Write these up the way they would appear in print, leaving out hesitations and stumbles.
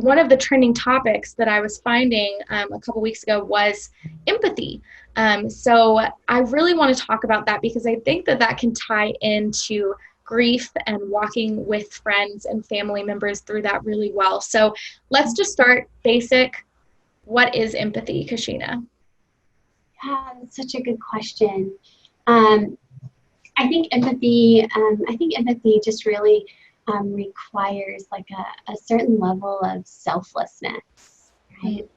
one of the trending topics that I was finding a couple weeks ago was empathy. So I really want to talk about that because I think that that can tie into grief and walking with friends and family members through that really well. So let's just start basic. What is empathy, Kashina? Yeah, that's such a good question. Um, I think empathy just really requires like a certain level of selflessness, right?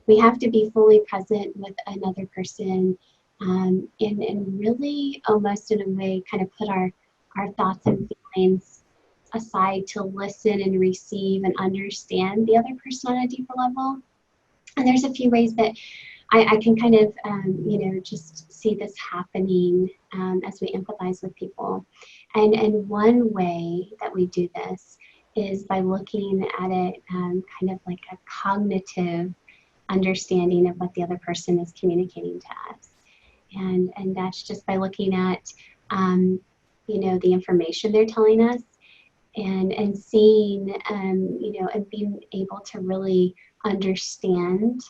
We have to be fully present with another person, and really almost in a way kind of put our thoughts and feelings aside to listen and receive and understand the other person on a deeper level. And there's a few ways that I can kind of, just see this happening as we empathize with people. And one way that we do this is by looking at it kind of like a cognitive understanding of what the other person is communicating to us. And that's just by looking at, the information they're telling us and seeing, and being able to really understand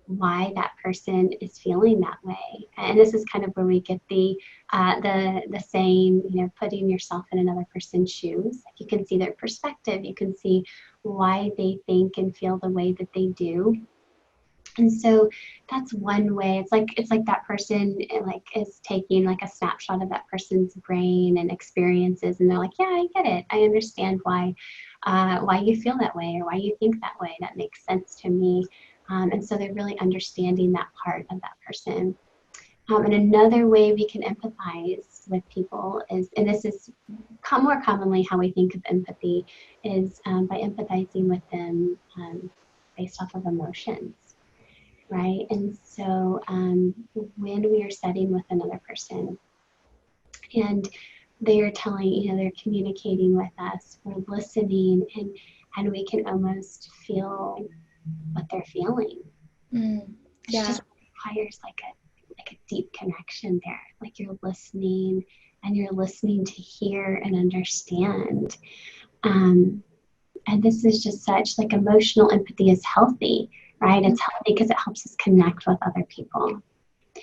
why that person is feeling that way. And this is kind of where we get the saying, putting yourself in another person's shoes. Like you can see their perspective, you can see why they think and feel the way that they do. And so that's one way. It's like that person like is taking like a snapshot of that person's brain and experiences, and they're like, yeah, I get it. I understand why you feel that way or why you think that way. That makes sense to me. And so they're really understanding that part of that person. And another way we can empathize with people is, and this is more commonly how we think of empathy, is by empathizing with them based off of emotions, right? And so when we are studying with another person and they are they're communicating with us, we're listening, and we can almost feel what they're feeling. Yeah. It just requires like a deep connection there. Like you're listening and you're listening to hear and understand. And this is just such like emotional empathy is healthy, right? It's healthy because it helps us connect with other people.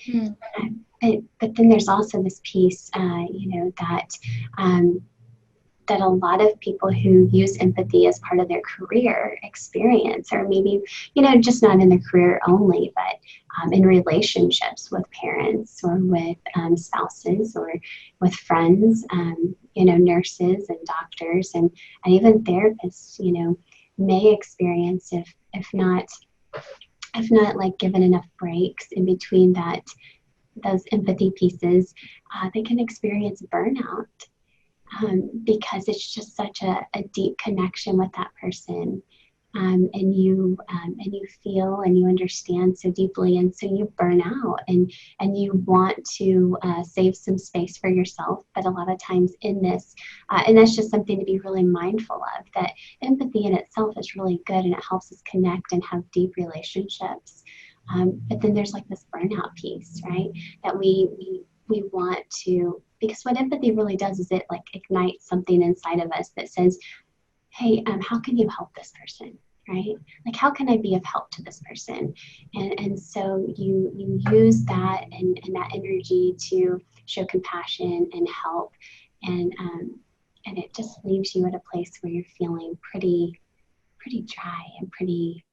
Mm. But then there's also this piece, that a lot of people who use empathy as part of their career experience, or maybe, just not in their career only, but in relationships with parents or with spouses or with friends, nurses and doctors and even therapists, may experience if not like given enough breaks in between those empathy pieces, they can experience burnout because it's just such a deep connection with that person, and you feel and you understand so deeply, and so you burn out and you want to save some space for yourself. But a lot of times in this, and that's just something to be really mindful of, that empathy in itself is really good and it helps us connect and have deep relationships. But then there's like this burnout piece, right? That we want to, because what empathy really does is it like ignites something inside of us that says, hey, how can you help this person, right? Like, how can I be of help to this person? And so you use that and that energy to show compassion and help, and it just leaves you at a place where you're feeling pretty dry and pretty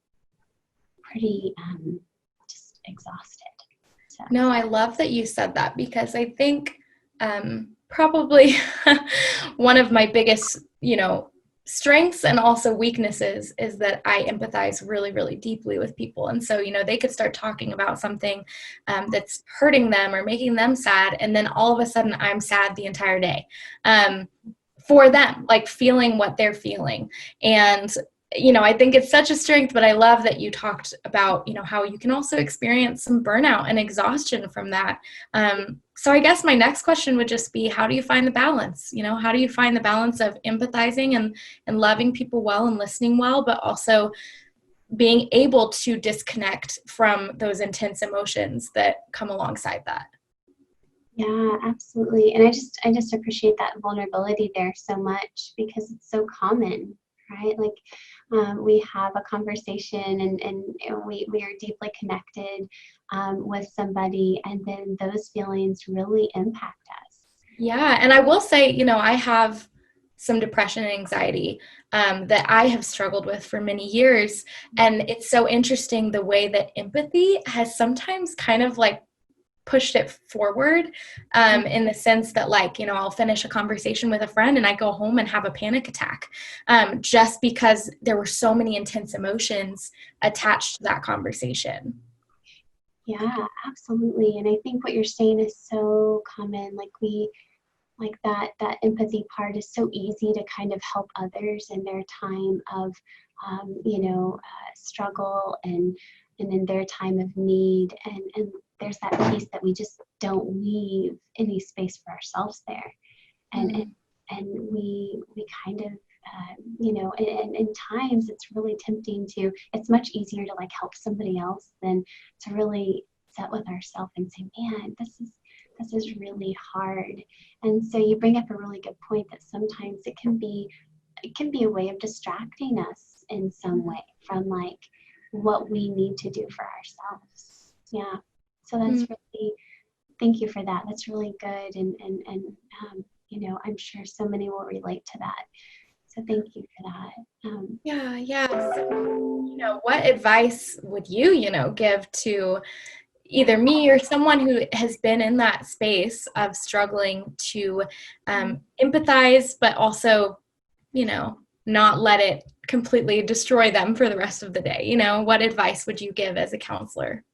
just exhausted. So. No, I love that you said that because I think probably one of my biggest, strengths and also weaknesses is that I empathize really, really deeply with people. And so, they could start talking about something that's hurting them or making them sad. And then all of a sudden I'm sad the entire day for them, like feeling what they're feeling. And I think it's such a strength, but I love that you talked about, how you can also experience some burnout and exhaustion from that. So I guess my next question would just be, how do you find the balance? How do you find the balance of empathizing and loving people well and listening well, but also being able to disconnect from those intense emotions that come alongside that? Yeah, absolutely. And I just appreciate that vulnerability there so much because it's so common, right? Like we have a conversation and we are deeply connected with somebody, and then those feelings really impact us. Yeah. And I will say, I have some depression and anxiety that I have struggled with for many years. And it's so interesting the way that empathy has sometimes kind of like pushed it forward in the sense that, like, I'll finish a conversation with a friend and I go home and have a panic attack just because there were so many intense emotions attached to that conversation. Yeah, absolutely. And I think what you're saying is so common. Like that empathy part is so easy to kind of help others in their time of struggle and in their time of need, and there's that piece that we just don't leave any space for ourselves there, and we kind of and in times it's really tempting it's much easier to like help somebody else than to really sit with ourselves and say, man, this is really hard. And so you bring up a really good point that sometimes it can be a way of distracting us in some way from like what we need to do for ourselves. Yeah. So that's really, thank you for that. That's really good. And I'm sure so many will relate to that. So thank you for that. Yeah. So, what advice would you, give to either me or someone who has been in that space of struggling to empathize, but also, not let it completely destroy them for the rest of the day? What advice would you give as a counselor?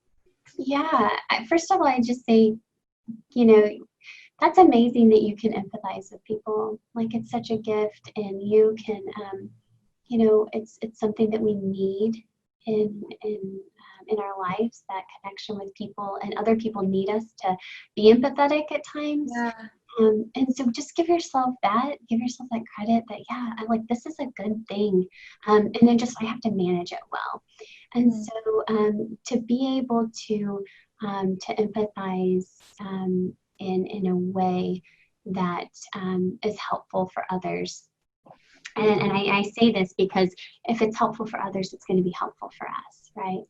Yeah. First of all, I just say, that's amazing that you can empathize with people. Like, it's such a gift, and you can, it's something that we need in our lives, that connection with people, and other people need us to be empathetic at times. Yeah. And so just give yourself that credit that, yeah, this is a good thing. And then just, I have to manage it well. And so to be able to empathize in a way that is helpful for others. And I say this because if it's helpful for others, it's going to be helpful for us, right?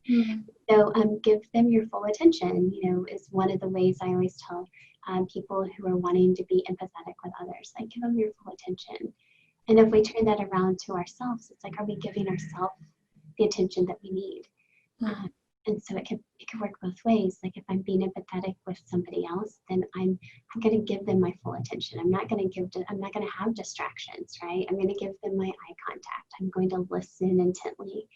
So give them your full attention, is one of the ways I always tell people who are wanting to be empathetic with others, like, give them your full attention. And if we turn that around to ourselves, it's like, are we giving ourselves the attention that we need? And so it can work both ways. Like, if I'm being empathetic with somebody else, then I'm going to give them my full attention. I'm not going to have distractions, right? I'm going to give them my eye contact. I'm going to listen intently.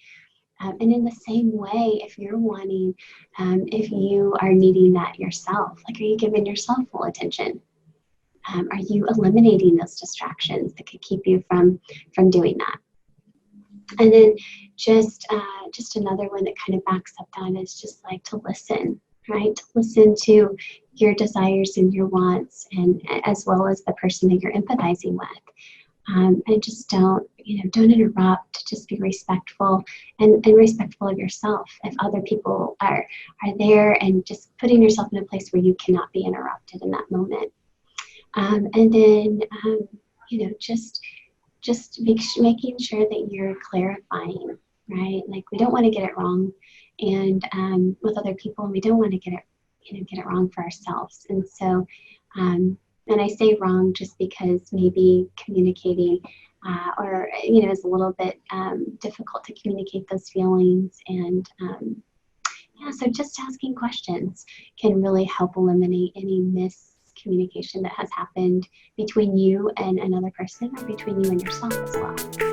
And in the same way, if you're wanting, if you are needing that yourself, like, are you giving yourself full attention? Are you eliminating those distractions that could keep you from doing that? And then just another one that kind of backs up that is just like to listen, right? To listen to your desires and your wants, and as well as the person that you're empathizing with. And just don't interrupt. Just be respectful and respectful of yourself. If other people are there, and just putting yourself in a place where you cannot be interrupted in that moment. And then just making sure that you're clarifying, right? Like, we don't want to get it wrong, and with other people, and we don't want to get it wrong for ourselves. And so, and I say wrong just because maybe communicating, is a little bit difficult to communicate those feelings, and so just asking questions can really help eliminate any miscommunication that has happened between you and another person, or between you and yourself as well.